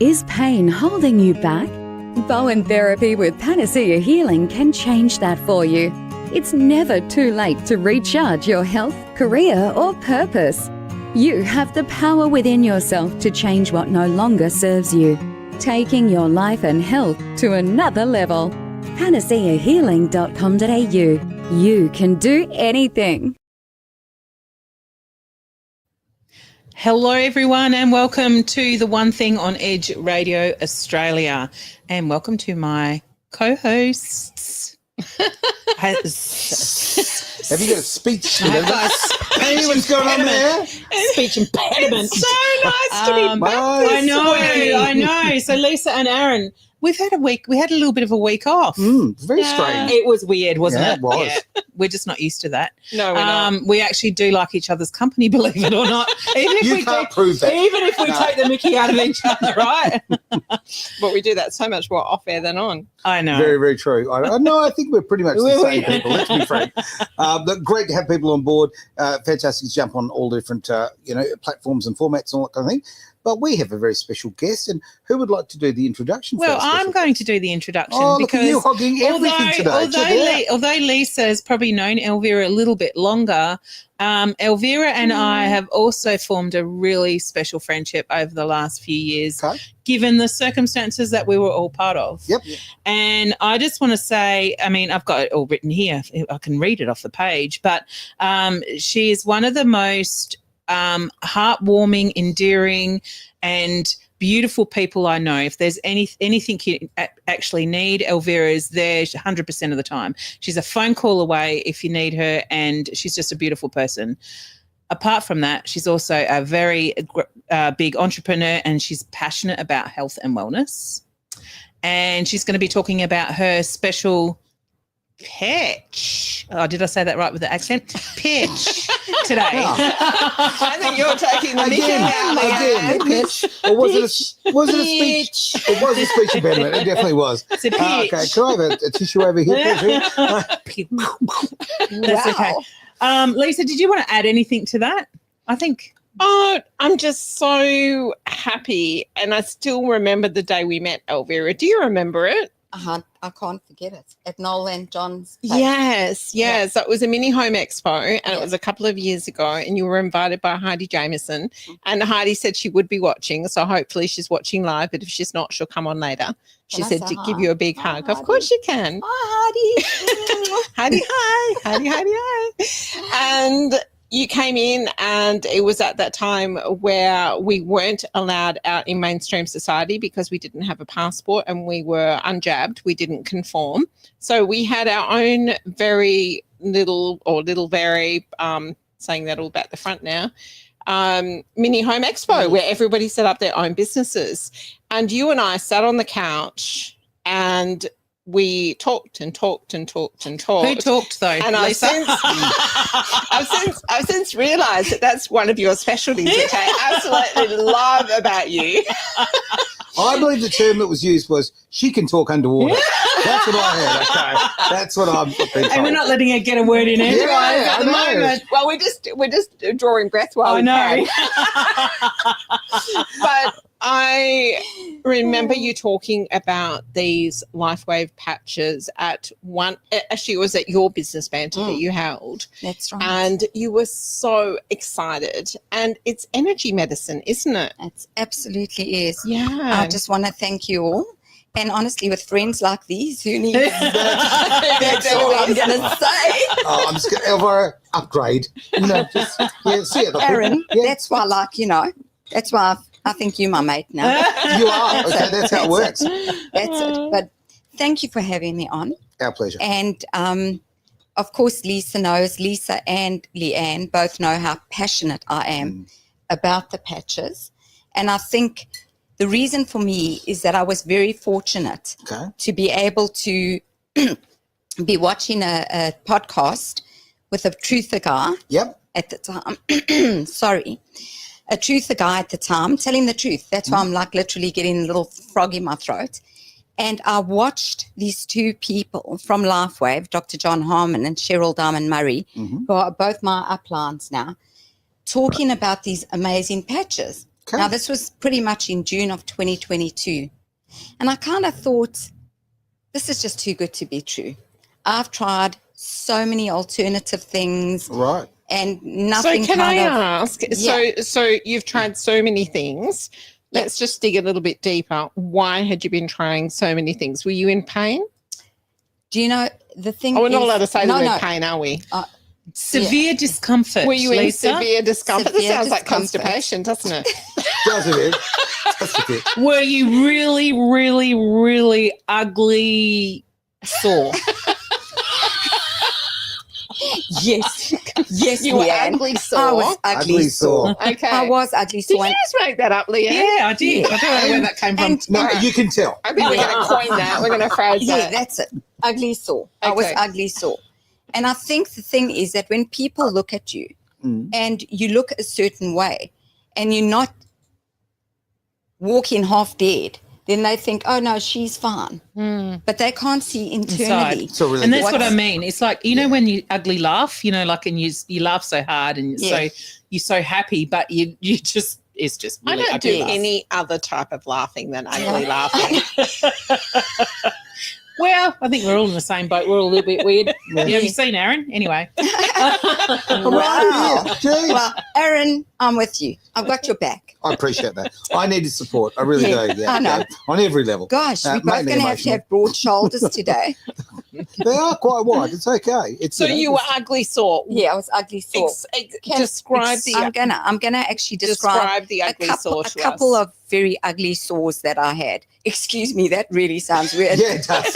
Is pain holding you back? Bowen Therapy with Panacea Healing can change that for you. It's never too late to recharge your health, career, or purpose. You have the power within yourself to change what no longer serves you, taking your life and health to another level. panaceahealing.com.au. You can do anything. Hello, everyone, and welcome to the One Thing on Edge Radio Australia, and welcome to my co-hosts. Have you got a speech? Hey, what's going on there? Speech impediment. It's so nice to be back. I know. So Lisa and Aaron, we've had a week. We had a little bit of a week off. Very strange. It was weird, wasn't it? It was. Yeah. We're just not used to that. No, we're not. We actually do like each other's company, believe it or not. Even if You can't prove that. Even if we take the mickey out of each other, right? But we do that so much more off air than on. I know. Very, very true. I think we're pretty much the same people, let's be frank. But great to have people on board. Fantastic to jump on all different platforms and formats and all that kind of thing. But we have a very special guest, and who would like to do the introduction? Well, I'm going to do the introduction. Oh, look at you hogging everything today. Although Lisa has probably known Elvira a little bit longer, Elvira and I have also formed a really special friendship over the last few years, given the circumstances that we were all part of. Yep. And I just want to say, I mean, I've got it all written here. I can read it off the page, but she is one of the most heartwarming, endearing, and beautiful people I know. If there's anything you actually need, Elvira is there 100% of the time. She's a phone call away if you need her, and she's just a beautiful person. Apart from that, she's also a very big entrepreneur, and she's passionate about health and wellness. And she's going to be talking about her special pitch. Oh, did I say that right with the accent? Pitch today. I think you're taking the again. Pitch. Or was it a speech? It was a speech impediment. It definitely was. It's a pitch. Okay, can I have a tissue over here? That's okay. Lisa, did you want to add anything to that? I think. Oh, I'm just so happy, and I still remember the day we met, Elvira. Do you remember it? I can't forget it. At Noel and John's place. Yes. So it was a mini home expo, and it was a couple of years ago, and you were invited by Heidi Jameson, and Heidi said she would be watching, so hopefully she's watching live, but if she's not, she'll come on later. She said to give you a big hug. Heidi. Of course you can. Hi, Heidi, hi. Heidi. And you came in, and it was at that time where we weren't allowed out in mainstream society because we didn't have a passport and we were unjabbed. We didn't conform. So we had our own very little, saying that all back the front now, mini home expo where everybody set up their own businesses. And you and I sat on the couch and we talked and talked and talked and talked. Who talked though? And I've since realised that that's one of your specialties, which I absolutely love about you. I believe the term that was used was she can talk underwater. That's what I heard. Okay, that's what I'm being told. And we're not letting her get a word in edgewise at the moment. Well, we're just drawing breath while we can. But I remember you talking about these LifeWave patches at one. Actually, it was at your business banter that you held. That's right. And you were so excited. And it's energy medicine, isn't it? It absolutely is. Yeah. I just want to thank you all. And honestly, with friends like these, who needs that's all I'm going to say. I'm just going to, Elvira, upgrade. See it. Aaron, that's why, that's why I think you're my mate now. You are. That's how it works. That's it. But thank you for having me on. Our pleasure. And, of course, Lisa and Leanne both know how passionate I am about the patches. And I think the reason for me is that I was very fortunate to be able to be watching a podcast with a truther guy at the time. Sorry. A truther guy at the time, telling the truth. That's why I'm like literally getting a little frog in my throat. And I watched these two people from LifeWave, Dr. John Harmon and Cheryl Diamond Murray, who are both my uplines now, talking about these amazing patches. Okay. Now, this was pretty much in June of 2022. And I kind of thought, this is just too good to be true. I've tried so many alternative things. Right. And nothing. So can I ask? ask? So you've tried so many things. Let's just dig a little bit deeper. Why had you been trying so many things? Were you in pain? Do you know the thing? Oh, we're not allowed to say the word pain, are we? Severe discomfort. Were you in Lisa? severe discomfort? This Severe sounds like discomfort. constipation, doesn't it? Does it? That's a bit. Were you really, really, really ugly sore? Yes. Yes, You were Leanne. ugly sore. I was ugly sore. Okay. I was ugly Did sore. you just make that up, Leanne? Yeah, I did. I don't know where that came from. And- No, you can tell. I think we're going to coin that. We're going to phrase Yeah, that. that's it. Ugly sore. I was Okay. ugly sore. And I think the thing is that when people look at you and you look a certain way and you're not walking half dead, then they think, oh, no, she's fine. But they can't see internally. So really And that's good. what I mean. It's like, you know, when you ugly laugh, you know, like, and you laugh so hard and you're so happy, but you just, it's just I really don't ugly do laugh. any other type of laughing than ugly laughing. Well, I think we're all in the same boat. We're all a little bit weird. Yeah. Have you seen Aaron? Anyway. Wow. Yeah, gee. Well, Aaron, I'm with you. I've got your back. I appreciate that. I needed support. I really Yeah, do. Yeah, I know. yeah. On every level. Gosh, we're both mainly going to emotional. have broad shoulders today. They are quite wide. It's okay. It's So you were ugly sore. Yeah, I was ugly sore. Describe I'm gonna actually describe the ugly sore to a couple us. of very ugly sores that I had. Excuse me, that really sounds weird. Yeah, it does.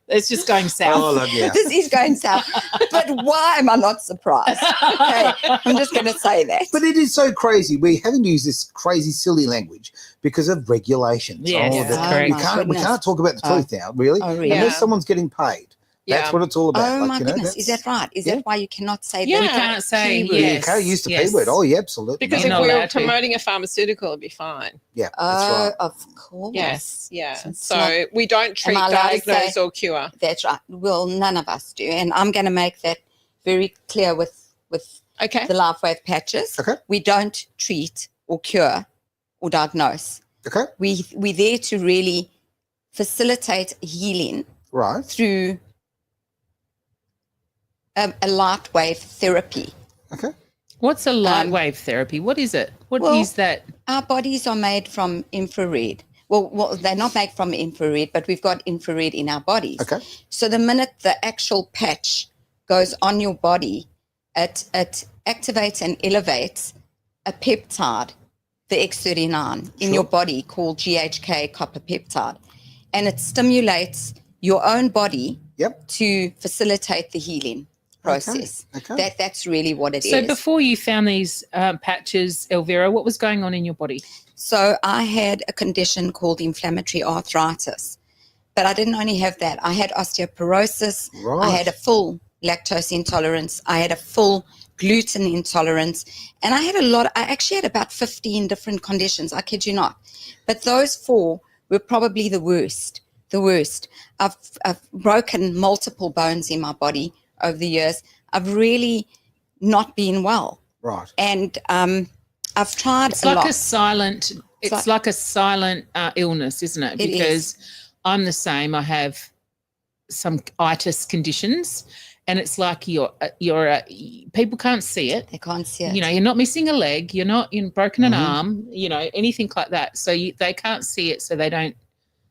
It's just going south. Oh, yeah. This is going south. But why am I not surprised? Okay, I'm just going to say that. But it is so crazy. We're having to use this crazy, silly language because of regulations. Yes, Oh, that's that- correct. we can't talk about the truth now, really. Oh, really? Unless Yeah. someone's getting paid. That's Yeah. what it's all about. Oh, Like, my you know, goodness. Is that's- that right? Is yeah. that why you cannot say Yeah. We that? can't say Keyword. yes. You can't use the yes. P word. Oh, yeah, absolutely. Because You're if not we were allowed to. promoting a pharmaceutical, it'd be fine. Yeah, that's Oh, right. of course. Yes, yeah. So it's So not- we don't treat, I allowed to diagnose, say- or cure. That's right. Well, none of us do. And I'm going to make that very clear with Okay. the LifeWave patches. Okay. We don't treat or cure or diagnose. Okay, We're there to really facilitate healing right. through a light wave therapy. Okay. What's a light wave therapy? What is it? What well, is that? Our bodies are made from infrared. Well, they're not made from infrared, but we've got infrared in our bodies. Okay. So the minute the actual patch goes on your body, it activates and elevates a peptide, the X39, in your body called GHK copper peptide. And it stimulates your own body Yep. to facilitate the healing process. Okay. That's really what it is. So before you found these patches, Elvira, what was going on in your body? So I had a condition called inflammatory arthritis, but I didn't only have that. I had osteoporosis. Right. I had a full lactose intolerance. I had a full gluten intolerance. And I actually had about 15 different conditions. I kid you not. But those 4 were probably the worst. I've broken multiple bones in my body over the years. I've really not been well. Right. And I've tried It's a like lot. a silent. It's like a silent illness, isn't it? It Because I'm the same. I have some itis conditions, and it's like people can't see it. They can't see it. You know, you're not missing a leg. You're not broken an Mhm. arm. You know, anything like that. So they can't see it, so they don't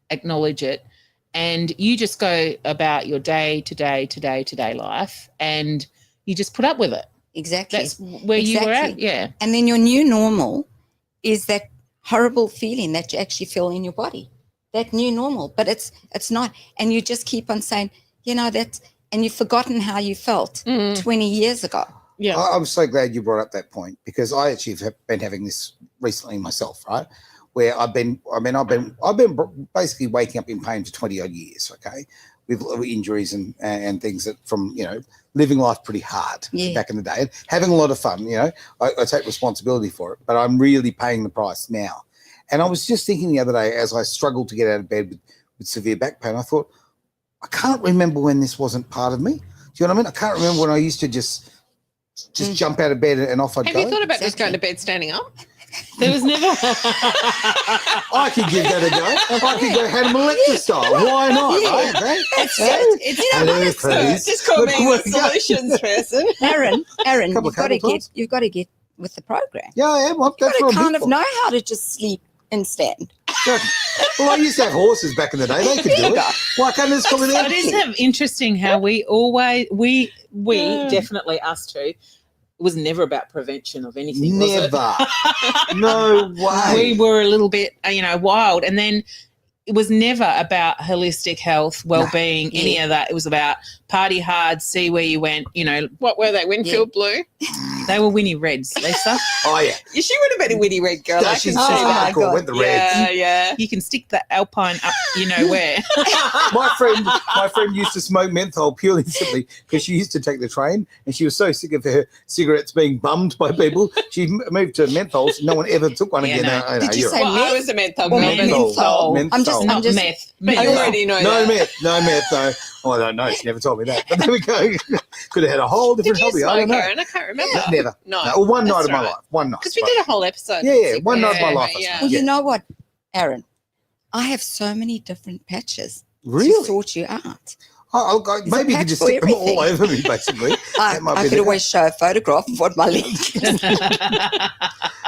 acknowledge it, and you just go about your day-to-day life, and you just put up with it. Exactly. That's where you were at. Exactly. Yeah. And then your new normal is that horrible feeling that you actually feel in your body. That new normal, but it's not. And you just keep on saying, you know, and you've forgotten how you felt 20 years ago. Yeah. I'm so glad you brought up that point because I actually have been having this recently myself, right? Where I've been basically waking up in pain for 20 odd years, okay, with injuries and things that from, you know, living life pretty hard back in the day and having a lot of fun, you know, I take responsibility for it, but I'm really paying the price now. And I was just thinking the other day as I struggled to get out of bed with severe back pain, I thought, I can't remember when this wasn't part of me. Do you know what I mean? I can't remember when I used to just just jump out of bed and off I'd Have go. you thought about just going to bed standing up? There was never. I could give that a go. I could go Hannibal Lecter style. Why not? Yeah. Okay. It's Please. Just call me Look, a solutions person. Aaron, Couple of cable ties. you've got to get with the program. Yeah, I am. That's You've got what to I'm kind here of for. know how to just sleep and stand. Well, I used to have horses back in the day. They could do it. Why can't this come in But isn't it interesting how we always we definitely us two. It was never about prevention of anything. Was it? Never. No way. We were a little bit, wild. And then it was never about holistic health, well-being, any of that. It was about party hard, see where you went, What were they? Winfield Blue? They were Winnie Reds, Lisa. Oh, yeah. She would have been a Winnie Red girl. I She's can see that. hardcore with the Reds. Yeah. You can stick the Alpine up, where. My friend used to smoke menthol purely and simply because she used to take the train and she was so sick of her cigarettes being bummed by people. She moved to menthols. No one ever took one Yeah, again. no. I know, Did you you're say right. Well, I was a menthol Or girl. menthol? Menthol. Not just- meth. I already know No that. meth, though. Oh, I don't know. She never told me that. But there we go. Could have had a whole Did different you hobby. I don't smoke, know. Aaron? I can't remember. Never. No. Well, one night that's of my right. life. One night. Because we did a whole episode. Yeah, one night of my Yeah, life. yeah. Well, Yeah. you know what, Aaron? I have so many different patches to Really? sort you out. I'll go, There's a maybe you patch could just for stick them all everything. over me, basically. I That might be could the- always show a photograph of what my leg is.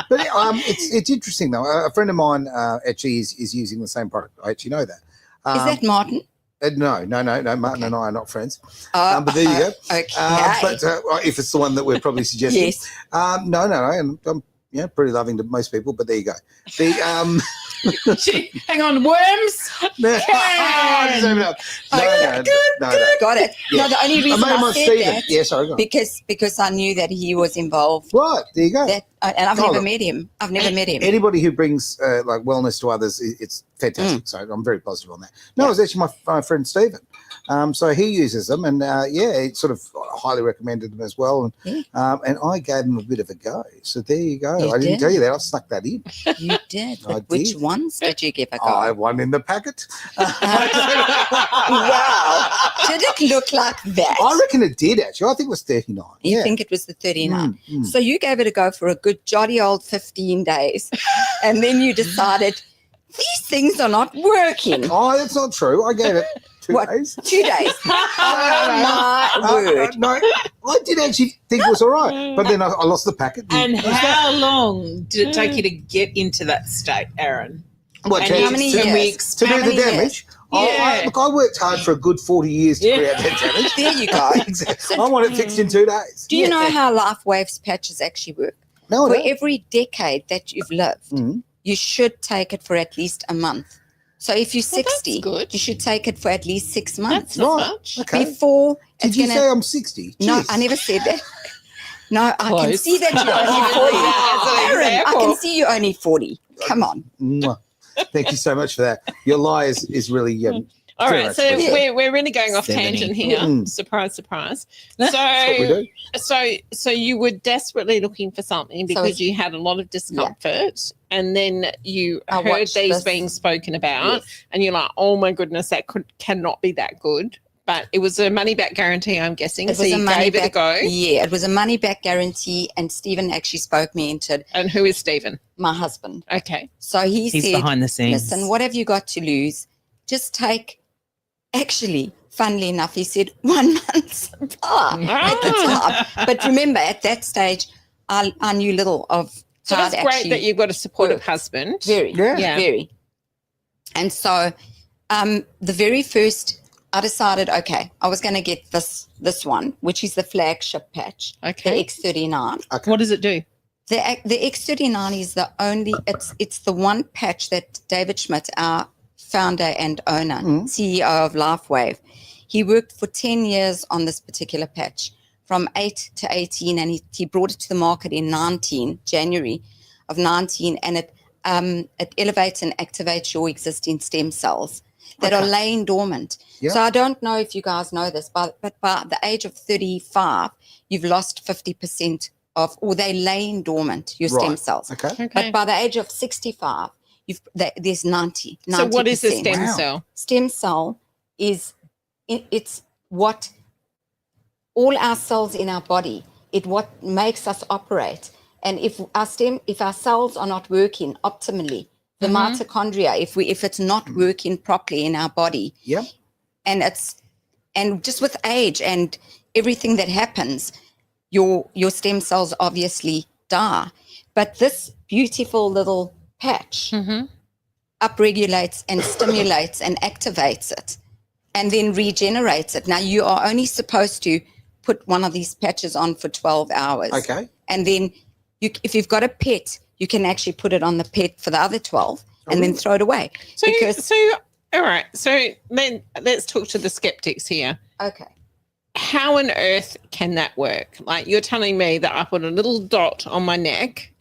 But it's interesting, though. A friend of mine actually is using the same product. I actually know that. Is that Martin? No. Martin and I are not friends. Oh, But there you go. Okay. But if it's the one that we're probably suggesting. yes. No. And I'm pretty loving to most people, but there you go. The Hang on, worms? no, Karen! no. Got it. Yeah. No, the only I reason made I my said Stephen. that Yeah, sorry, go on. because I knew that he was involved. Right, there you go. And I've Oh, never look. met him. I've never met him. Anybody who brings like wellness to others, it's fantastic. So I'm very positive on that. No, it was actually my friend Stephen. So he uses them, and it's sort of highly recommended them as well. And I gave him a bit of a go. So there you go. You I didn't did? tell you that. I snuck that in. You did. I But which did. ones did you give a go? I won in the packet. Wow. Did it look like that? I reckon it did actually. I think it was 39. You yeah. think it was the 39? Mm. So you gave it a go for a good jolly old 15 days. And then you decided, these things are not working. Oh, that's not true. I gave it 2 What? days. 2 days. Oh, my word. No, I did actually think it was all right. But then I lost the packet. And how long did it take you to get into that state, Aaron? What, and to- how many to- years? To How do the many years? damage? Yeah. Look, I worked hard for a good 40 years to create that damage. There you go. Exactly. I want it fixed in 2 days. Do you know how LifeWave's patches actually work? No, For I don't. every decade that you've lived, Mhm. you should take it for at least a month. So if you're Well, that's 60, good. you should take it for at least 6 months That's not Right. much. Okay. before Did it's you going say to... I'm 60? No, Jeez. I never said that. No, I can Close. see that you're As only 40. an Aaron, I example. can see you're only 40. Come on. Mwah. Thank you so much for that. Your lie is really All very right, much so appreciated. we're really going off 70. tangent here. Mm. Surprise, surprise. That's what we So, do. so you were desperately looking for something because it's- you had a lot of discomfort, and then you I heard watched these this. being spoken about, Yes. and you're like, "Oh my goodness, that cannot be that good." But it was a money back guarantee, I'm guessing. It So was a you money gave it a back- go. Yeah, it was a money back guarantee, and Stephen actually spoke me into it, And who is Stephen? my husband. Okay. So he He's said, behind the scenes. listen, what have you got to lose? Just take, actually, funnily enough, he said 1 month's supply at the Ah. time. But remember, at that stage, I knew little of So how that's it great actually that you've got a supportive works. husband. Very, Yeah. very. And so the very first, I decided, okay, I was going to get this one, which is the flagship patch, the Okay. X39. What does it do? The X39 is the only, it's the one patch that David Schmidt, our founder and owner, CEO of LifeWave, he worked for 10 years on this particular patch, from 8 to 18, and he brought it to the market in January of 19, and it elevates and activates your existing stem cells that are laying dormant. Yeah. So I don't know if you guys know this, but by the age of 35, you've lost 50% or they're laying dormant, your stem Right. cells. Okay. Okay. But by the age of 65, there's 90%. So what is a stem Wow. cell? Stem cell it's what all our cells in our body It what makes us operate. And if our cells are not working optimally, the mitochondria, if it's not working properly in our body, and just with age and everything that happens, your stem cells obviously die. But this beautiful little patch upregulates and stimulates and activates it, and then regenerates it. Now, you are only supposed to put one of these patches on for 12 hours. Okay. And then if you've got a pet, you can actually put it on the pet for the other 12 and then throw it away. All right. So then let's talk to the skeptics here. Okay. How on earth can that work? Like, you're telling me that I put a little dot on my neck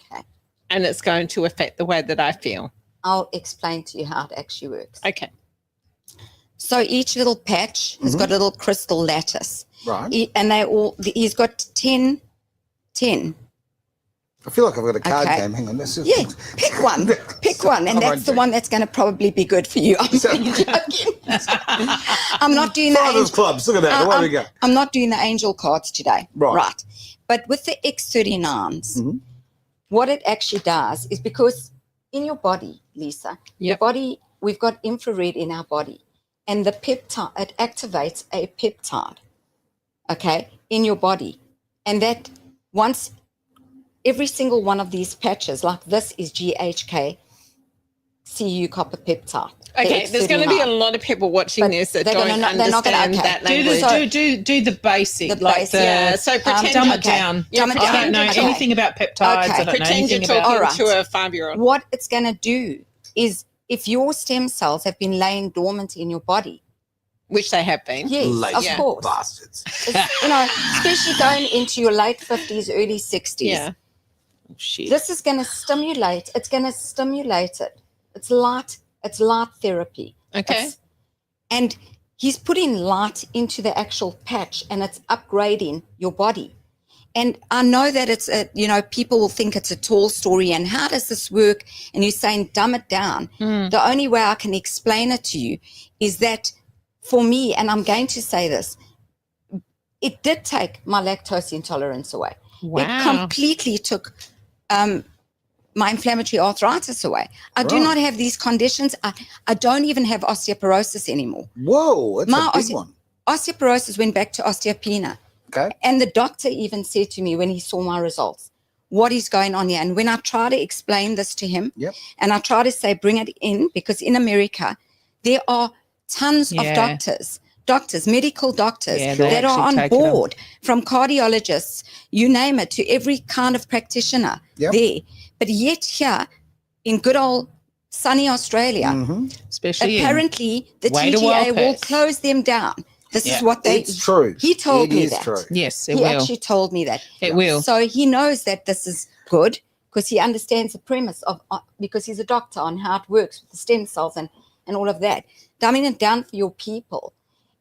and it's going to affect the way that I feel. I'll explain to you how it actually works. Okay. So each little patch has got a little crystal lattice. Right. He's got 10. I feel like I've got a card Okay. game. Hang on. This is Pick one. Pick one. And that's the one that's going to probably be good for you. I'm really joking. I'm not doing Father's clubs. Look at that. Away we go. I'm not doing the angel cards today. Right. But with the X39s, what it actually does is, because in your body, Lisa, your body, we've got infrared in our body. And the peptide, it activates a peptide, in your body. And that once every single one of these patches, like this, is GHK CU copper peptide. Okay, there's going to be a lot of people watching this that don't understand that language. Do the basic, so pretend dumb it down. Dumb it I don't down. know anything about peptides. I don't know Pretend you're anything about. talking to a 5-year-old. What it's going to do is, if your stem cells have been laying dormant in your body, which they have been. yes, Lazy of course, bastards. especially going into your late 50s, early 60s. Yeah. Oh, shit. This is going to stimulate. It's going to stimulate it. It's light therapy. Okay. And he's putting light into the actual patch, and it's upgrading your body. And I know that it's people will think it's a tall story, and how does this work? And you're saying dumb it down. The only way I can explain it to you is that, for me, and I'm going to say this, it did take my lactose intolerance away. Wow. It completely took my inflammatory arthritis away. I do not have these conditions. I don't even have osteoporosis anymore. Whoa, that's a big one. Osteoporosis went back to osteopenia. Okay. And the doctor even said to me when he saw my results, what is going on here? And when I try to explain this to him, and I try to say, bring it in, because in America, there are tons of doctors, medical doctors that are on board, from cardiologists, you name it, to every kind of practitioner there. But yet here in good old sunny Australia, especially apparently the TGA will close them down. This is what It's true. He told me that. True. Yes, it He will. actually told me that. It will. So he knows that this is good, because he understands the premise of, because he's a doctor, on how it works with the stem cells and all of that. Dumbing it down for your people.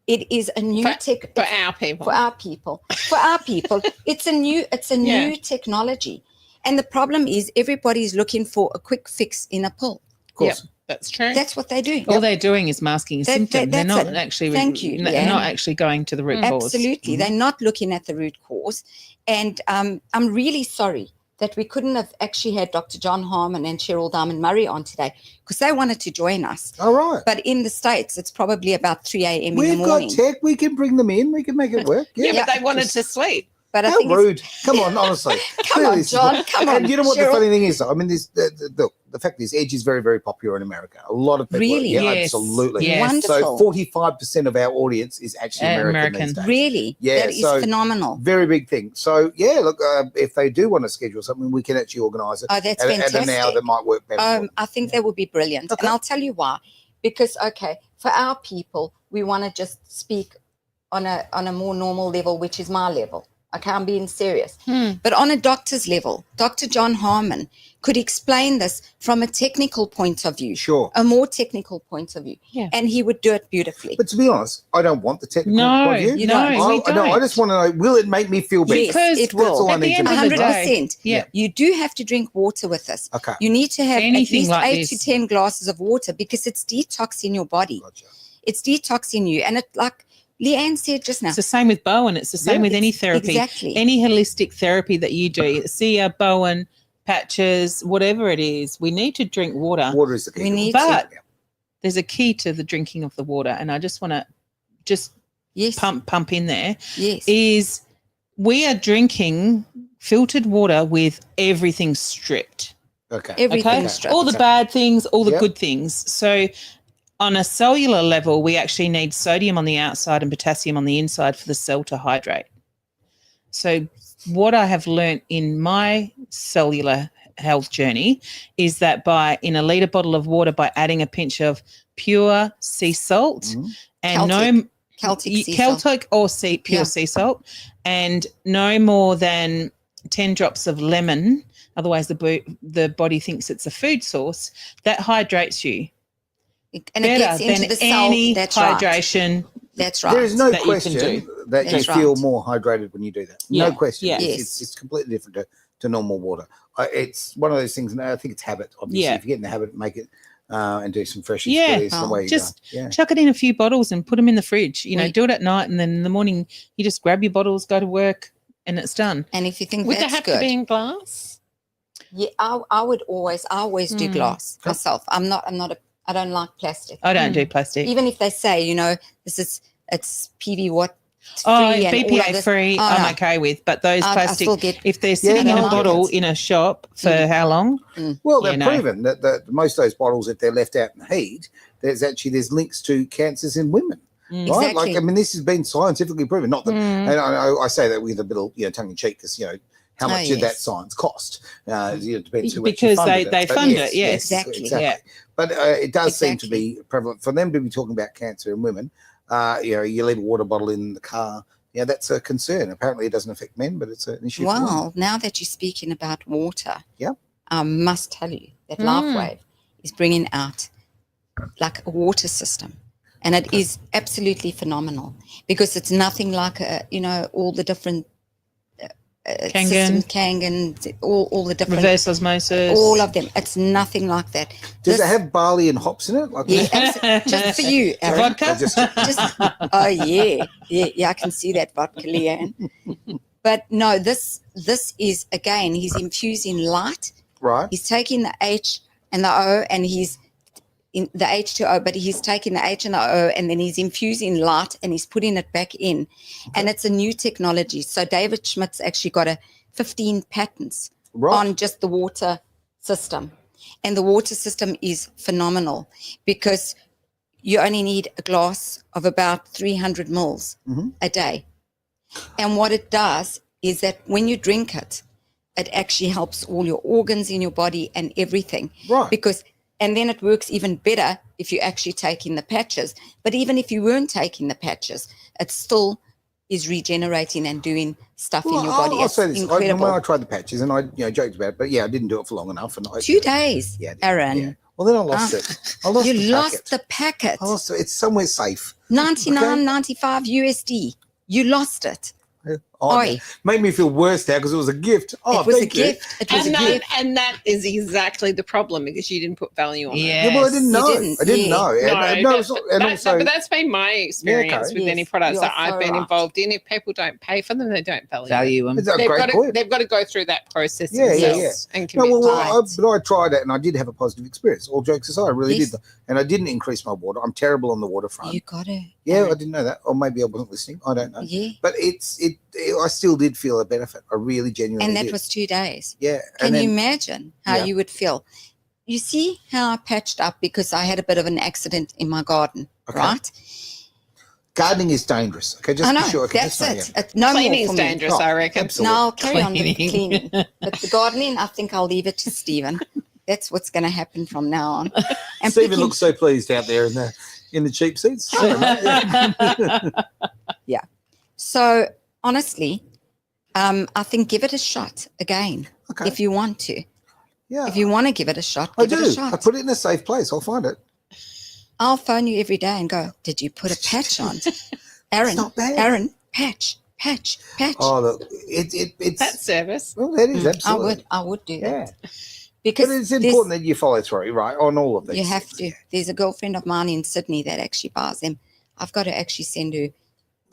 It is a new for our people. For our people. For our people. It's a new technology. And the problem is, everybody's looking for a quick fix in a pill. Of course. That's true. That's what they do. All they're doing is masking a symptom. They're not actually. Thank you. They're not actually going to the root cause. Absolutely, they're not looking at the root cause. And I'm really sorry that we couldn't have actually had Dr. John Harmon and Cheryl Diamond Murray on today, because they wanted to join us. All right. But in the States, it's probably about 3 a.m. in the We've morning. got tech. We can bring them in. We can make it work. But they wanted to sleep. But I How think rude. Come on, honestly. Come on, John. Come on. And you know what Cheryl. the funny thing is, though? I mean, the fact is, Edge is very, very popular in America. A lot of people. Really? Yeah, Yes. absolutely. Yes. Wonderful. So 45% of our audience is actually American these days. Really? Yeah, That is so phenomenal. Very big thing. So, yeah, look, if they do want to schedule something, we can actually organise it Oh, that's at fantastic. an hour that might work better. I think that would be brilliant. Okay. And I'll tell you why. Because, for our people, we want to just speak on a more normal level, which is my level. Okay, I'm being serious. But on a doctor's level, Dr. John Harmon could explain this from a technical point of view. Sure. A more technical point of view. Yeah. And he would do it beautifully. But to be honest, I don't want the technical point of view. you don't. No, we don't. I just want to know, will it make me feel better? Yes, Because it will. That's all I At the need to end know. of the day, 100%. yeah. You do have to drink water with this. Okay. You need to have Anything at least like 8 to this. 10 glasses of water, because it's detoxing your body. Gotcha. It's detoxing you. And it, like, Leanne said just now. It's the same with Bowen. It's the same with any therapy. Exactly. Any holistic therapy that you do, Sia, Bowen, patches, whatever it is, we need to drink water. Water is the key. We need But to. there's a key to the drinking of the water, and I just want to Yes. pump in there, Yes. is we are drinking filtered water with everything stripped. Okay. Everything Okay? is stripped. All the bad things, all the Yep. good things. So on a cellular level, we actually need sodium on the outside and potassium on the inside for the cell to hydrate. So what I have learnt in my cellular health journey is that in a litre bottle of water, by adding a pinch of pure sea salt and Celtic sea salt. Celtic or pure Yeah. sea salt, and no more than 10 drops of lemon, otherwise the body thinks it's a food source, that hydrates you And it better gets into than the cell. any That's right. hydration. That's right. There is no that you can question do. that you That's feel right. more hydrated when you do that. Yeah. No question. Yeah. It's completely different to normal water. It's one of those things, and I think it's habit. Obviously, Yeah. if you get in the habit, make it and do some fresh Yeah. exfoliation the way you Just go. Yeah. chuck it in a few bottles and put them in the fridge. Right. Do it at night, and then in the morning you just grab your bottles, go to work, and it's done. And if you think Would they that's have good, to be in glass? yeah, I would always do glass Okay. myself. I don't like plastic. I don't do plastic. Even if they say, it's PV what Oh, free and all of BPA this. free, Oh, I'm no. okay with. But those I plastic, still get. if they're sitting no, in a I get bottle it. in a shop for how long? Well, they're You know. proven that most of those bottles, if they're left out in heat, there's links to cancers in women. Mm. Right? Exactly. Like, this has been scientifically proven. Not that, Mm. and I say that with a bit of tongue in cheek, because how much did that yes. science cost? It depends who Because actually they funded it. But fund it, yes. Exactly. Yeah. But it does seem to Exactly. be prevalent for them to be talking about cancer in women. You leave a water bottle in the car. Yeah, that's a concern. Apparently, it doesn't affect men, but it's an issue. For women. Well, now that you're speaking about water, Yep. I must tell you that LifeWave is bringing out like a water system, and it is absolutely phenomenal because it's nothing like all the different systems, Kangen, all the different Reverse osmosis. all of them. It's nothing like that. Does This- it have barley and hops in it? Like Yeah, just for you, Aaron. Vodka? Just, oh yeah, I can see that vodka, Leanne. But no, this is again. He's infusing light. right. He's taking the H and the O, and he's in the H2O, but he's taking the H and the O, and then he's infusing light, and he's putting it back in. And it's a new technology. So David Schmidt's actually got 15 patents Right. on just the water system. And the water system is phenomenal because you only need a glass of about 300 mils a day. And what it does is that when you drink it, it actually helps all your organs in your body and everything. Right. And then it works even better if you're actually taking the patches. But even if you weren't taking the patches, it still is regenerating and doing stuff in your body. I'll It's say this. incredible. When I tried the patches, and I joked about it, but I didn't do it for long enough. And 2 days, Yeah, I did, Aaron. yeah. Well, then I lost it. I lost You the lost packet. the packet. I lost it. It's somewhere safe. 99.95 USD. You lost it. Oh, Oi. made me feel worse now because it was a gift. Oh, It was a thank you. gift. It was And a that, gift. and that is exactly the problem because you didn't put value on it. Yeah. Yeah, well, I didn't You know. didn't, I didn't yeah. know. And No, it's not- and also, but that's been my experience okay. with any Yes, products you're that I've so been right. involved in. If people don't pay for them, they don't value, Value them. it's a They've great got, to, point. they've got to go through that process Yeah, yeah, themselves and No, commit well, time. but I tried it and I did have a positive experience. All jokes aside, I really Yes. did. And I didn't increase my water. I'm terrible on the waterfront. You got it. Yeah, I didn't know that. Or maybe I wasn't listening. I don't know. Yeah. But I still did feel a benefit. I really genuinely And that did. was 2 days. Yeah. Can and you then, imagine how Yeah. you would feel? You see how I patched up because I had a bit of an accident in my garden, Okay. right? gardening is dangerous. Okay, just I know, be sure. Okay, that's just it. It's no more Cleaning's for me. dangerous, I reckon. Absolutely. No, I'll carry on with the Cleaning. cleaning. But the gardening, I think I'll leave it to Stephen. That's what's going to happen from now on. And Stephen picking- looks so pleased out there in the cheap seats. Yeah. So honestly, I think give it a shot again Okay. if you want to. Yeah. If you want to give it a shot, I give it do. a shot. I put it in a safe place. I'll find it. I'll phone you every day and go, did you put a patch on? Aaron, not bad. Aaron, patch. Oh, look, it's That service. well, that is absolutely. I would do Yeah, that. Because but it's there's- important that you follow through, right, on all of these. you have things. to. There's a girlfriend of mine in Sydney that actually buys them. I've got to actually send her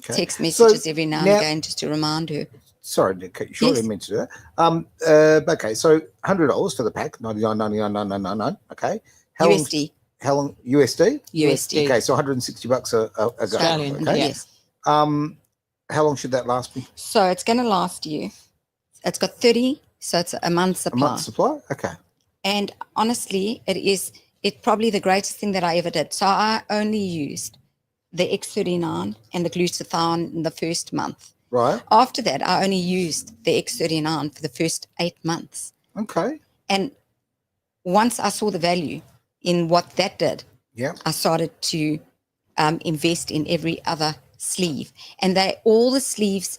Okay. text messages every now and now- again just to remind her. Sorry, Nick, you sure Yes. didn't mean to do that. Okay, so $100 for the pack, 99.99. Okay. USD. How long? USD? USD. Okay, so $160 a go. Australian, Okay. Yes. How long should that last me? So it's going to last you. It's got 30, so it's a month's A supply. month's supply? Okay. And honestly, it's probably the greatest thing that I ever did. So I only used the X39 and the glutathione in the first month. Right. After that, I only used the X39 for the first 8 months. Okay. And once I saw the value in what that did, Yeah. I started to invest in every other sleeve. And all the sleeves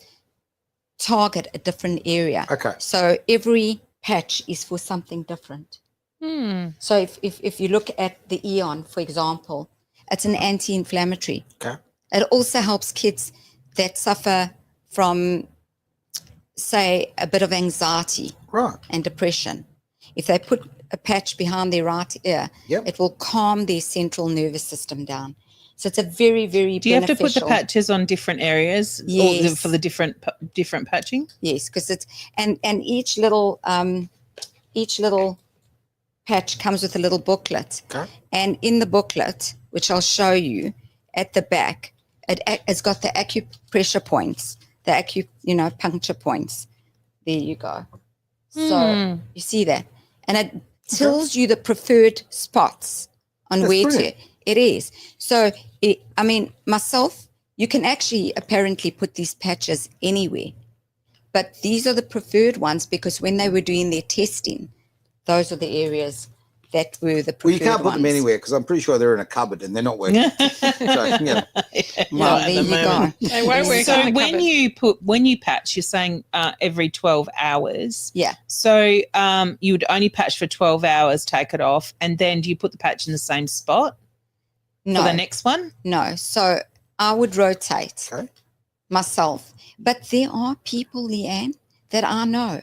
target a different area. Okay. So every patch is for something different. So if you look at the Eon, for example, it's an anti-inflammatory. Okay. It also helps kids that suffer from, say, a bit of anxiety Right. and depression. If they put a patch behind their right ear, Yep. it will calm their central nervous system down. So it's a very, very Do you have to put the beneficial. patches on different areas Yes. for the different patching? Yes, because it's and each little patch comes with a little booklet. Okay. And in the booklet, which I'll show you at the back, it's got the acupressure points, the puncture points. There you go. So you see that, and it tells you the preferred spots on That's where brilliant. to. It is. So myself, you can actually apparently put these patches anywhere, but these are the preferred ones because when they were doing their testing, those are the areas that were the preferred Well, you can't put ones. them anywhere because I'm pretty sure they're in a cupboard and they're not working. So, yeah. Well, Right at there the you moment. go. They won't work So on the cupboard. when you patch, you're saying every 12 hours. Yeah. So you would only patch for 12 hours, take it off, and then do you put the patch in the same spot No, for the next one? no. So I would rotate Okay. myself. But there are people, Leanne, that I know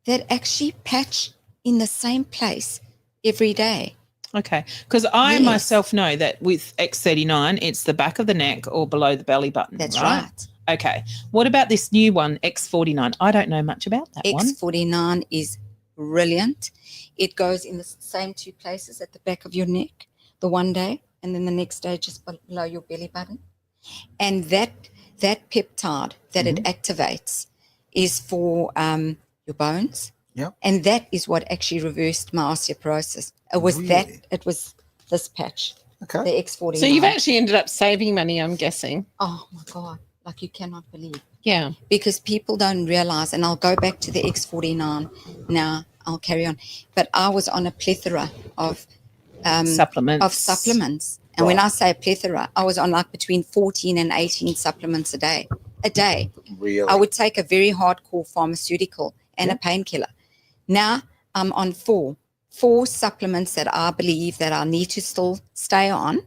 that actually patch in the same place every day. Okay, because I Yes. myself know that with X39, it's the back of the neck or below the belly button. That's right. Okay. What about this new one, X49? I don't know much about that one. X49 is brilliant. It goes in the same 2 places at the back of your neck, the one day, and then the next day just below your belly button. And that peptide that it activates is for your bones. Yep. And that is what actually reversed my osteoporosis. It was Really? it was this patch, Okay. the X49. So you've actually ended up saving money, I'm guessing. Oh my God, like you cannot believe. Yeah. Because people don't realize, and I'll go back to the X49 now, I'll carry on. But I was on a plethora of supplements. And when I say a plethora, I was on like between 14 and 18 supplements a day. Really? I would take a very hardcore pharmaceutical and a painkiller. Now I'm on four supplements that I believe that I need to still stay on.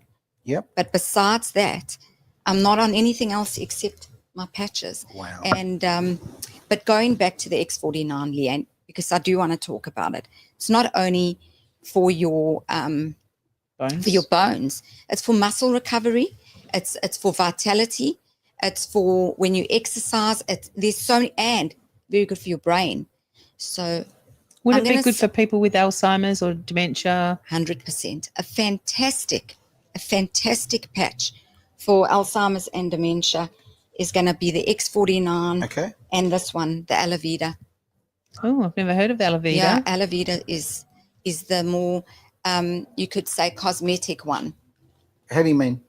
Yep. But besides that, I'm not on anything else except my patches. Wow. And but going back to the X49, Leanne, because I do want to talk about it. It's not only for your bones. It's for muscle recovery. It's for vitality. It's for when you exercise. There's so many, and very good for your brain. So Would I'm it be gonna good for people with Alzheimer's or dementia? 100%. A fantastic patch for Alzheimer's and dementia is going to be the X49 Okay. and this one, the ELVIRA. Oh, I've never heard of ELVIRA. Yeah, ELVIRA is the more, you could say, cosmetic one. How do you mean?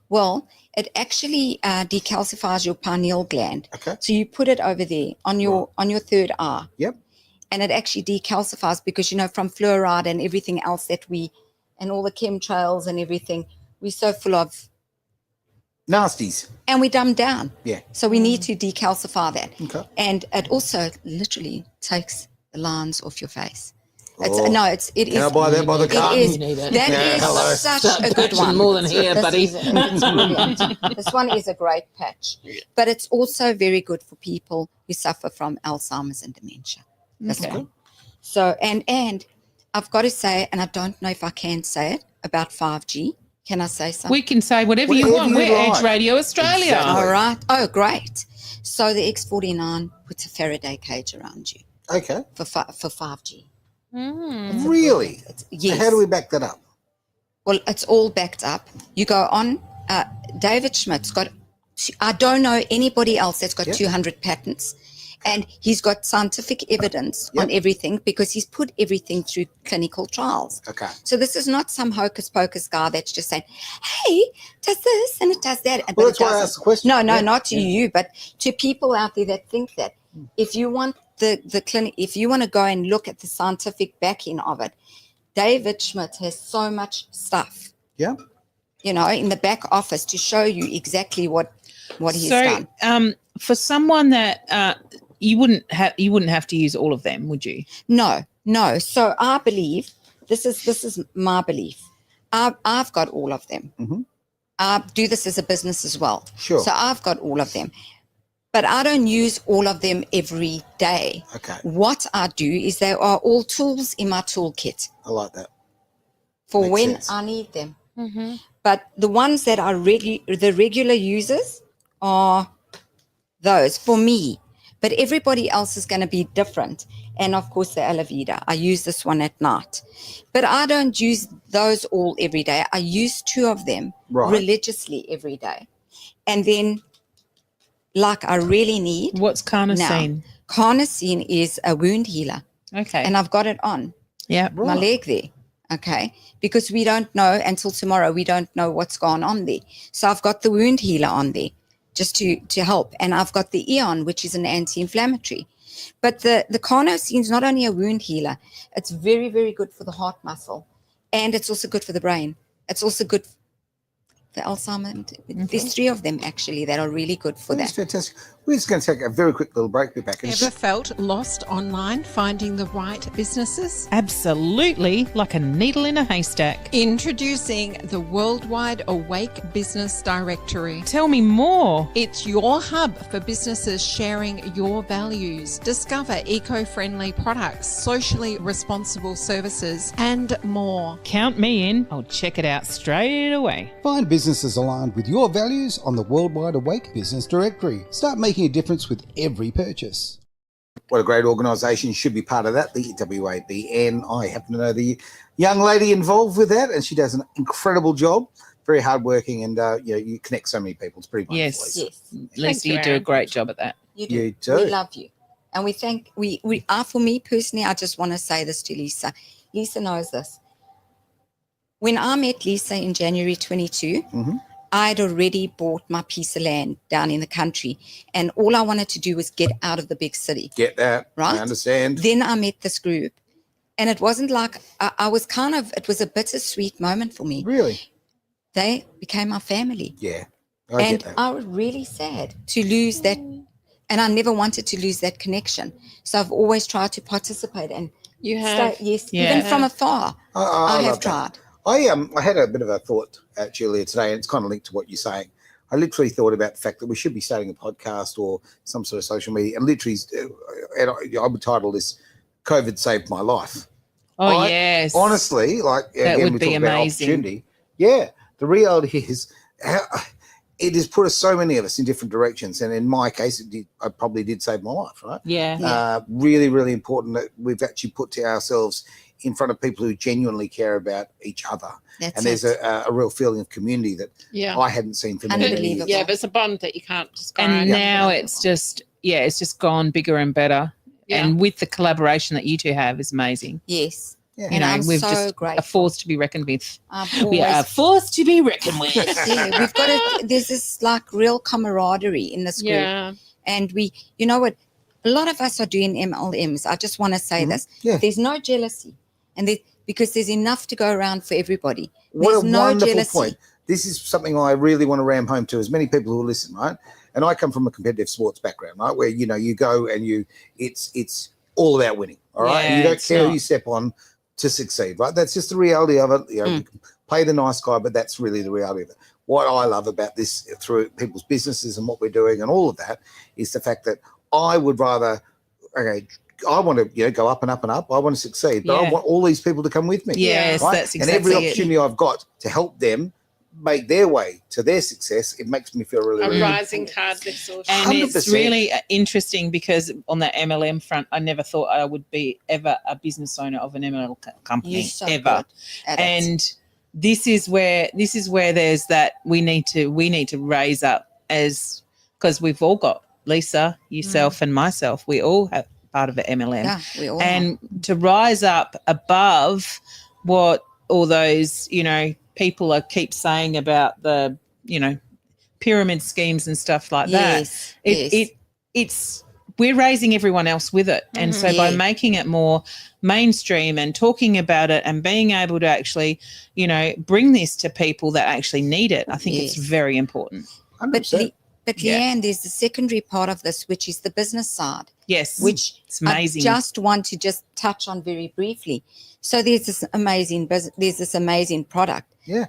Well, it actually decalcifies your pineal gland. Okay. So you put it over there on your third eye. Yep. And it actually decalcifies because, from fluoride and everything else and all the chemtrails and everything, we're so full of, Nasties. and we dumb down. Yeah. So we need to decalcify that. Okay. And it also literally takes the lines off your face. Oh. It is. Can I buy that by the It carton? is. need it. That Yeah, is hello. such a good one. More than here, buddy. It's brilliant. This one is a great patch. But it's also very good for people who suffer from Alzheimer's and dementia. This Okay. one. So, and I've got to say, and I don't know if I can say it, about 5G. Can I say something? We can say whatever you Whatever want. you We're like. Edge Radio Australia. Exactly. All right. Oh, great. So the X49 puts a Faraday cage around you Okay. for 5G. Really? Yes. So how do we back that up? Well, it's all backed up. You go on. David Schmidt's got. I don't know anybody else that's got 200 patents, and he's got scientific evidence on everything because he's put everything through clinical trials. Okay. So this is not some hocus pocus guy that's just saying, "Hey, it does this and it does that." Well, that's why I asked the question. No, not to you, but to people out there that think that if you want the clinic, if you want to go and look at the scientific backing of it, David Schmidt has so much stuff. Yeah. You know, in the back office to show you exactly what he's done. So, for someone that you wouldn't have to use all of them, would you? No. So I believe this is my belief. I've got all of them. Mm-hmm. I do this as a business as well. Sure. So I've got all of them, but I don't use all of them every day. Okay. What I do is they are all tools in my toolkit I like that. for Makes when sense. I need them. Mm-hmm. But the ones that are the regular users are those for me. But everybody else is going to be different. And of course, the ELVIRA. I use this one at night. But I don't use those all every day. I use 2 of them religiously every day. And then, like I really need. What's carnosine? Now, carnosine is a wound healer. Okay. And I've got it on Yeah. my leg there. Okay, because we don't know until tomorrow. We don't know what's gone on there. So I've got the wound healer on there just to help. And I've got the Eon, which is an anti-inflammatory. But the carnosine is not only a wound healer, it's very, very good for the heart muscle. And it's also good for the brain. It's also good for Alzheimer's. There's 3 of them actually that are really good for That's that. fantastic. We're just going to take a very quick little break. Be back. Ever felt lost online finding the right businesses? Absolutely, like a needle in a haystack. Introducing the Worldwide Awake Business Directory. Tell me more. It's your hub for businesses sharing your values. Discover eco-friendly products, socially responsible services, and more. Count me in. I'll check it out straight away. Find businesses aligned with your values on the Worldwide Awake Business Directory. Start making a difference with every purchase. What a great organisation. Should be part of that, the WABN. I happen to know the young lady involved with that, and she does an incredible job. Very hardworking, and you connect so many people. It's pretty much Yes. Yes, Lisa, you, you do a Anne. great job at that. you do. You do. We love you. And we are, for me personally, I just want to say this to Lisa. Lisa knows this. When I met Lisa in January 22, I'd already bought my piece of land down in the country, and all I wanted to do was get out of the big city. Get that. Right. I understand. Then I met this group, and it wasn't like I was it was a bittersweet moment for me. Really? They became my family. Yeah. I And get that. I was really sad to lose that, and I never wanted to lose that connection. So I've always tried to participate and You have. yes, Yeah. even from afar, I have love that. tried. I had a bit of a thought actually earlier today, and it's kind of linked to what you're saying. I literally thought about the fact that we should be starting a podcast or some sort of social media, and literally, and I would title this "COVID Saved My Life." Oh, yes. Honestly, like That again, would we be talk about amazing. opportunity. Yeah, the reality is, it has put us so many of us in different directions, and in my case, I probably did save my life. Right? Yeah. Really, really important that we've actually put ourselves in front of people who genuinely care about each other. That's And there's it. a real feeling of community that Yeah. I hadn't seen for many, many years. Unbelievable. Yeah, there's a bond that you can't describe. And Yeah. now it's just gone bigger and better. Yeah. And with the collaboration that you two have is amazing. Yes. Yeah. And I'm we've so just a grateful. force to be reckoned with. I've We are a always, force to be reckoned with. yeah, we've got there's this like real camaraderie in this group. Yeah. And you know what? A lot of us are doing MLMs. I just want to say this. Yeah. There's no jealousy. And because there's enough to go around for everybody. What There's a no wonderful jealousy. point. This is something I really want to ram home to as many people who listen, right? And I come from a competitive sports background, right? Where, you go and it's all about winning, all right? And you Yeah, don't it's care who not. you step on to succeed, right? That's just the reality of it. You can play the nice guy, but that's really the reality of it. What I love about this through people's businesses and what we're doing and all of that is the fact that I would rather, I want to go up and up and up. I want to succeed, but I Yeah. want all these people to come with me. Yes, right? that's And every exactly it. opportunity I've got to help them make their way to their success, it makes me feel really, A really rising tide vessel. And it's 100%. really interesting because on the MLM front, I never thought I would be ever a business owner of an MLM company You're so ever. good at it. And this is where there's that we need to raise up, as because we've all got Lisa, yourself, and myself. We all have part of an MLM, Yeah, we all and to rise up above what all those people keep saying about the pyramid schemes and stuff like Yes, yes. it's we're raising everyone else with it. And so by Yeah. making it more mainstream and talking about it and being able to actually, bring this to people that actually need it, I think it's Yes. very important. 100%. But Yeah. Leanne, there's the secondary part of this, which is the business side, Yes. which it's amazing. I just want to just touch on very briefly. So there's this amazing product. Yeah.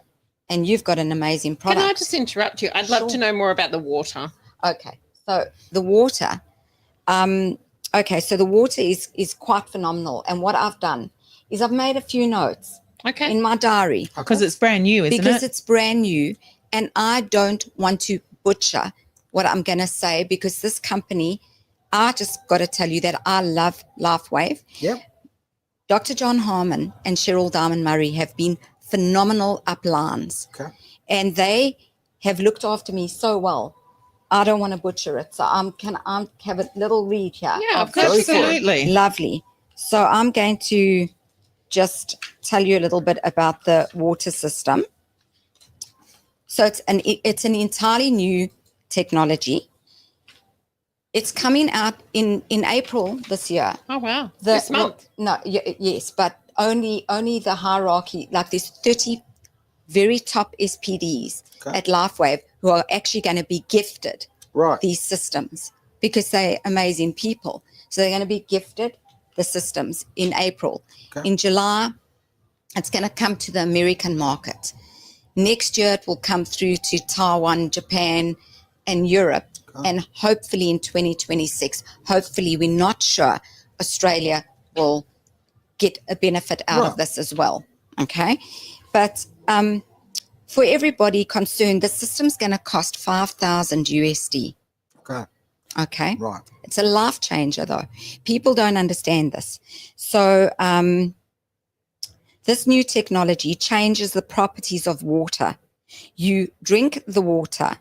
And you've got an amazing product. Can I just interrupt you? I'd love Sure. to know more about the water. Okay. So the water, so the water is quite phenomenal. And what I've done is I've made a few notes Okay. in my diary Because it's brand new, isn't because it? it's brand new, and I don't want to butcher what I'm going to say, because this company, I just got to tell you that I love LifeWave. Yep. Dr. John Harmon and Cheryl Diamond Murray have been phenomenal uplines, Okay. and they have looked after me so well. I don't want to butcher it, so can I have a little read here? Yeah, of of course. this? Absolutely. Lovely. So I'm going to just tell you a little bit about the water system. So it's an entirely new technology. It's coming out in April this year. Oh, wow. This month. Yes, but only the hierarchy, like there's 30 very top SPDs Okay. at LifeWave who are actually going to be gifted Right. these systems because they're amazing people. So they're going to be gifted the systems in April. Okay. In July, it's going to come to the American market. Next year, it will come through to Taiwan, Japan, and Europe. Okay. And hopefully in 2026, hopefully we're not sure, Australia will get a benefit out Right. of this as well. Okay. But for everybody concerned, the system's going to cost $5,000 USD. Okay. Okay. Right. It's a life changer, though. People don't understand this. So this new technology changes the properties of water. You drink the water,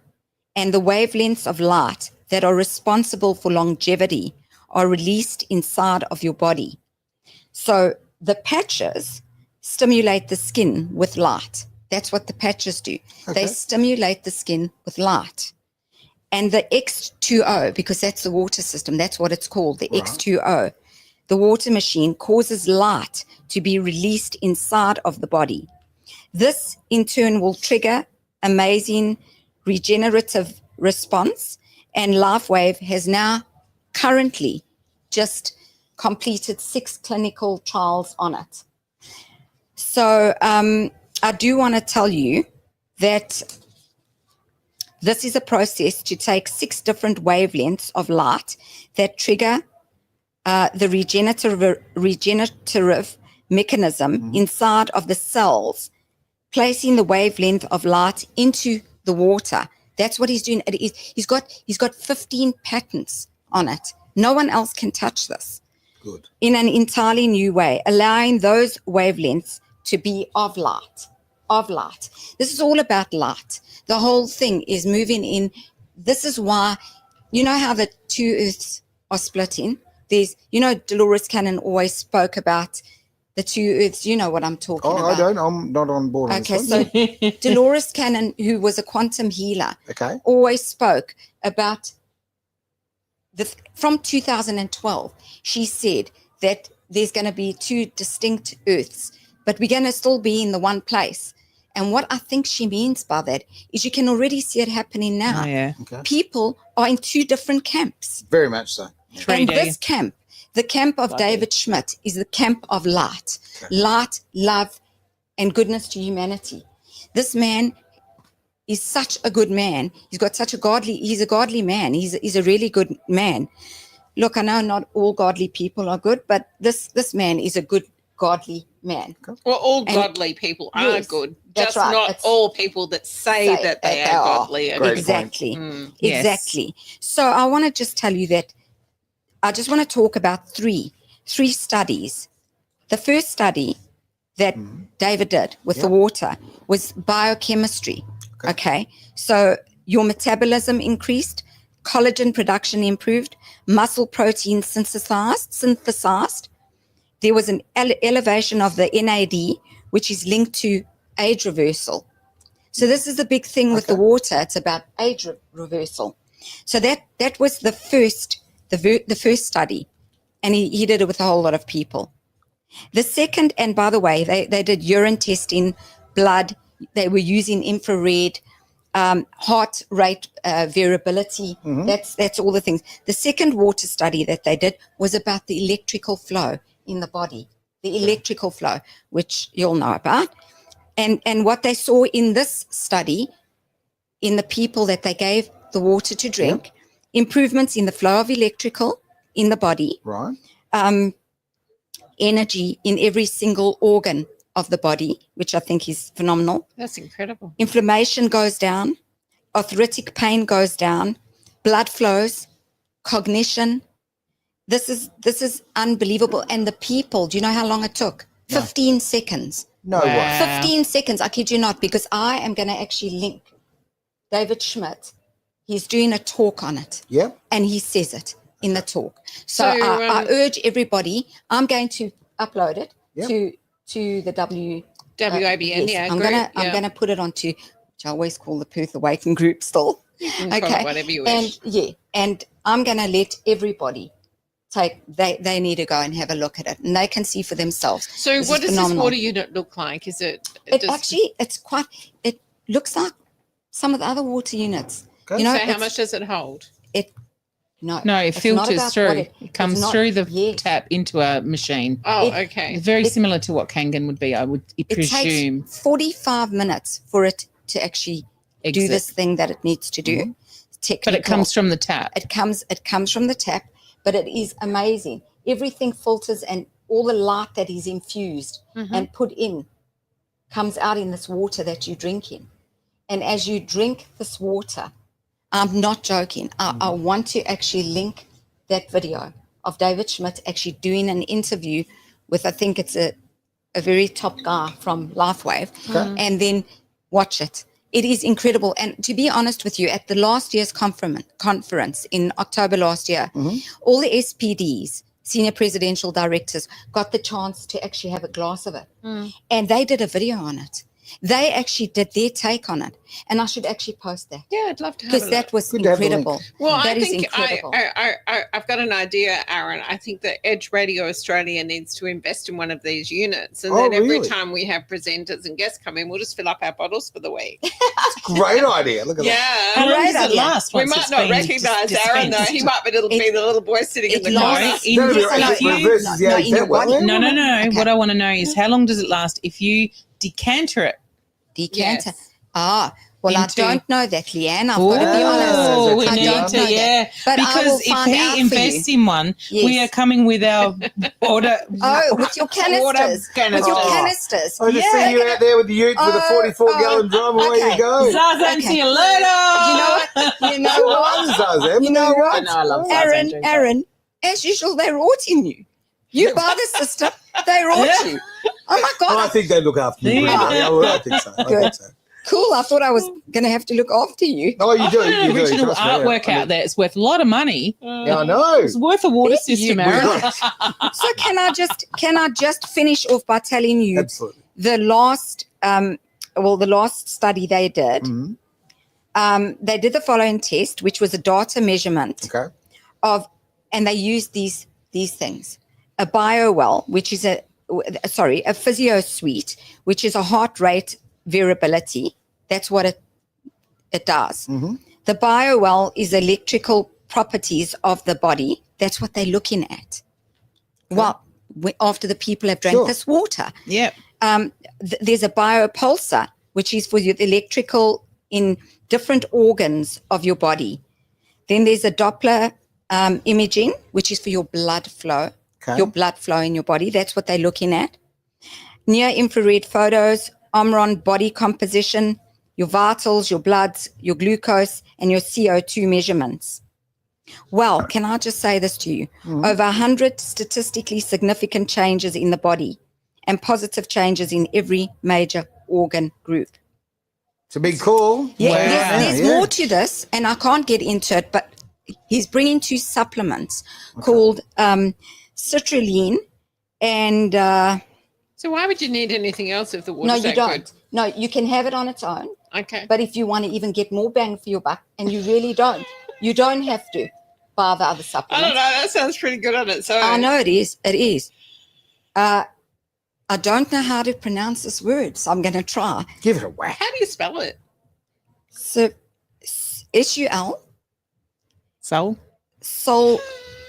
and the wavelengths of light that are responsible for longevity are released inside of your body. So the patches stimulate the skin with light. That's what the patches do. Okay. They stimulate the skin with light. And the X2O, because that's the water system, that's what it's called, the Right. X2O. The water machine causes light to be released inside of the body. This, in turn, will trigger amazing regenerative response. And LifeWave has now currently just completed 6 clinical trials on it. So I do want to tell you that this is a process to take 6 different wavelengths of light that trigger the regenerative mechanism inside of the cells, placing the wavelength of light into the water. That's what he's doing. He's got 15 patents on it. No one else can touch this. Good. In an entirely new way, allowing those wavelengths to be of light. This is all about light. The whole thing is moving in. This is why, you know how the 2 earths are splitting? Dolores Cannon always spoke about the 2 earths. You know what I'm talking Oh, about. I don't. I'm not on board on Okay, this so one. Dolores Cannon, who was a quantum healer, Okay. always spoke about from 2012. She said that there's going to be 2 distinct earths, but we're going to still be in the one place. And what I think she means by that is you can already see it happening now. Oh, yeah. Okay. People are in 2 different camps. Very much so. And 3D. this camp, the camp of Lovely. David Schmidt, is the camp of light. Okay. Light, love, and goodness to humanity. This man is such a good man. He's a godly man. He's a really good man. Look, I know not all godly people are good, but this man is a good, godly man. Well, all And- godly people are Yes, good, that's just right. not It's- all people that say that they are godly. Great. Exactly. Yes. Exactly. So I want to just tell you that I just want to talk about three studies. The first study that David did with the water was biochemistry. Okay. So your metabolism increased, collagen production improved, muscle protein synthesized. There was an elevation of the NAD, which is linked to age reversal. So this is the big thing with the water. It's about age reversal. So that was the first study, and he did it with a whole lot of people. The second, and by the way, they did urine testing, blood. They were using infrared, heart rate variability. That's all the things. The second water study that they did was about the electrical flow in the body, the electrical flow, which you'll know about. And what they saw in this study, in the people that they gave the water to drink, improvements in the flow of electrical in the body, Right. energy in every single organ of the body, which I think is phenomenal. That's incredible. Inflammation goes down, arthritic pain goes down, blood flows, cognition. This is unbelievable. And the people, do you know how long it took? 15 seconds. No way. 15 seconds, I kid you not, because I am going to actually link David Schmidt. He's doing a talk on it. Yep. And he says it in the talk. So, So, I urge everybody, I'm going to upload it Yep. to the WABN, yes, I'm group, I'm gonna put it onto, which I always call the Perth Awaken group still. can call it whatever you wish. And I'm gonna let everybody they need to go and have a look at it, and they can see for themselves. So This what is does phenomenal. this water unit look like? Is it It looks like some of the other water units. Okay. You know, so how much does it hold? No, it it's not filters about through. what It comes it's not- through the yes. tap into a machine. Oh, It- okay. Very similar to what Kangen would be, I would It presume. takes 45 minutes for it to actually do Exit. this thing that it needs to do. But it Technical. comes from the tap. It comes from the tap, but it is amazing. Everything filters, and all the light that is infused and put in comes out in this water that you drink in. And as you drink this water, I'm not joking. I want to actually link that video of David Schmidt actually doing an interview with, I think it's a very top guy from LifeWave, and then watch it. It is incredible. And to be honest with you, at the last year's conference in October last year, all the SPDs, senior presidential directors, got the chance to actually have a glass of it. And they did a video on it. They actually did their take on it. And I should actually post that, Yeah, I'd love to have because a that was Good to have the link. incredible. Well, That I is think incredible. I've got an idea, Aaron. I think that Edge Radio Australia needs to invest in one of these units, and Oh, then every really? time we have presenters and guests come in, we'll just fill up our bottles for the week. Great idea. Look at that. How Yeah. long does it idea. last? We once might it's not been recognise Aaron though. He might be the little boy sitting in it the lasts- corner. In, No, Yes, if you- versus the in your AFL, well, body. no. Okay. What I want to know is how long does it last if you decanter it? Decanter. Yes. Well, I Into- don't know that, Leanne. I've got to be Oh, honest. we I need don't to, know that. yeah. But I will Because if find out he for invests you. in one, we Yes. are coming with our order. Oh, with your canisters. With your Oh. canisters. I just see you out there with the ute with a 44-gallon drum. Away okay. you go. Zazen, Okay. see you later. You know what? You know what? Zazem. You know what? I know, I love Zazen. Aaron, as usual, they rot in you. You buy the system, they rot you. Oh my Oh, I God. think they look after me. Yeah. Really. Oh, I think so. I Good. think so. Cool. I thought I was going to have to look after you. Oh, you do. You do. Original Trust me, artwork I mean, out there. It's worth a lot of money. Yeah, I know. It's worth a water You- system, Aaron. So can I just finish off by telling you Absolutely. the last study they did, they did the following test, which was a data measurement Okay. and they used these things, a BioWell, which is a physio suite, which is a heart rate variability. That's what it does. The BioWell is electrical properties of the body. That's what they're looking at. Well, after the people have drank Sure. this water. Yep. There's a biopulsar, which is for your electrical in different organs of your body. Then there's a Doppler imaging, which is for your blood flow, Okay. your blood flow in your body. That's what they're looking at. near-infrared photos, Omron body composition, your vitals, your bloods, your glucose, and your CO2 measurements. Well, can I just say this to you? Over 100 statistically significant changes in the body and positive changes in every major organ group. It's a big call. Yeah, Wow. there's more to this, and I can't get into it, but he's bringing 2 supplements called citrulline and... So why would you need anything else if the water's no, you that don't. good? No, you can have it on its own. Okay. But if you want to even get more bang for your buck, and you really don't, you don't have to buy the other I supplements. don't know. That sounds pretty good on its own. I know it is. It is. I don't know how to pronounce this word, so I'm going to try. Give it a whack. How do you spell it? So, S-U-L,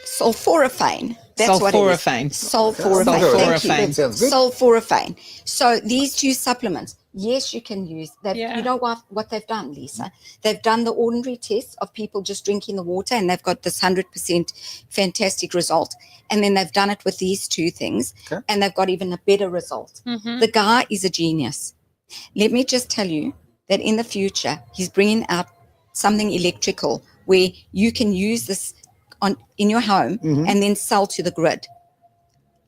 sulforaphane. That's what it is. Sulforaphane. Thank you. That sounds good. Sulforaphane. So these 2 supplements, yes, you can use them. Yeah. You know what they've done, Lisa? They've done the ordinary test of people just drinking the water, and they've got this 100% fantastic result. And then they've done it with these 2 things, and they've got even a better result. The guy is a genius. Let me just tell you that in the future, he's bringing out something electrical where you can use this in your home and then sell to the grid.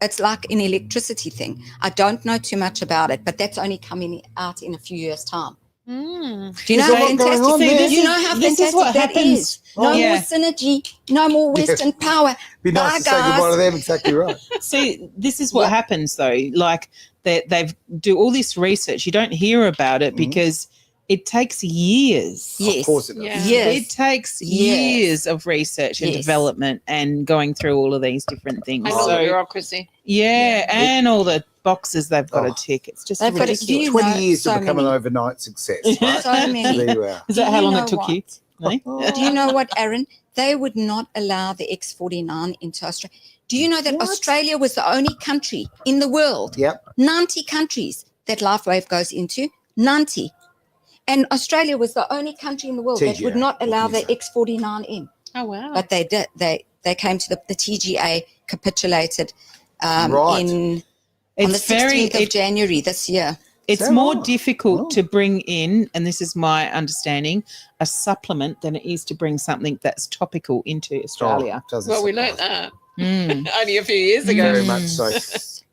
It's like an electricity thing. I don't know too much about it, but that's only coming out in a few years' time. Do you know how fantastic? there? Do you know how fantastic that is? No more synergy, no more Western power. Be nice Bye, to say goodbye to guys. them. Exactly right. See, this is what happens though. Like they do all this research. You don't hear about it because it takes years. Yes. Of course it does. Yeah. Yes. It takes Yes. years of research and Yes. development and going through all of these different things. And all the So, bureaucracy. and all the boxes they've got to tick. It's just They've got to- ridiculous. do you 20 know years so to become many. an overnight success. Right? So many. There you are. Is that Do how you long know it took what? you? No? Do you know what, Aaron? They would not allow the X49 into Australia. Do you know that Australia was the only country in the world, Yep. 90 countries that LifeWave goes into, 90. And Australia was the only country in the world that TGA, would not allow the what can X49 in. Oh, wow. But they did. They came to the TGA, capitulated Right. on the It's very 16th of January this year. It's that more right? difficult Oh. to bring in, and this is my understanding, a supplement than it is to bring something that's topical into Australia. Doesn't Well, we surprise learnt me. that only a few years ago. Very much so.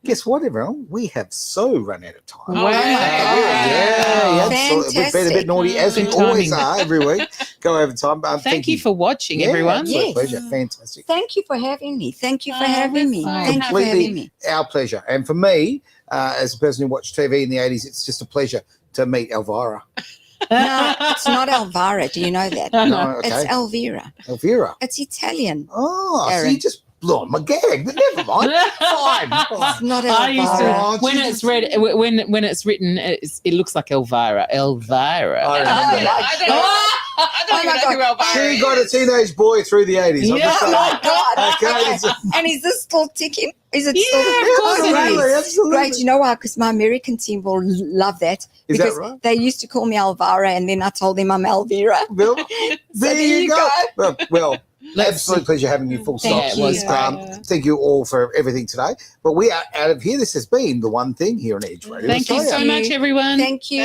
Guess what, everyone? We have so run out of time. Oh, my God. Yeah, absolutely. We've been a bit naughty, as we Good always timing. are every week. Go over time. Thank you for watching, everyone. Absolute Yes. pleasure. Fantastic. Thank you for having me. Thank you for Oh, having me. that's so Thank you for having Completely me. our pleasure. And for me, as a person who watched TV in the 80s, it's just a pleasure to meet Elvira. No, it's not Elvira. Do you know that? No, It's okay. Elvira. Elvira. It's Italian. Oh, so Aaron. you just blew on my gag, but never mind. Fine. It's not I used to, Elvira. Oh, when Jesus. it's read, when it's written, it looks like Elvira. Elvira. I remember that. I don't know. I don't even know who Elvira She got a is. teenage boy through the 80s. I'm Yeah. just saying. Oh my God. Okay, it's- And is this still ticking? Is it Yeah, still? of course it absolutely, is. absolutely. Great. You know why? Because my American team will love that. Is that because right? they used to call me Elvira, and then I told them I'm Elvira. Well, there you go. Well, Let's absolute pleasure having you, full stop. Thank you. it was Thank you all for everything today. But we are out of here. This has been The One Thing here on Edge Radio Thank you Australia. so much, everyone. Thank you.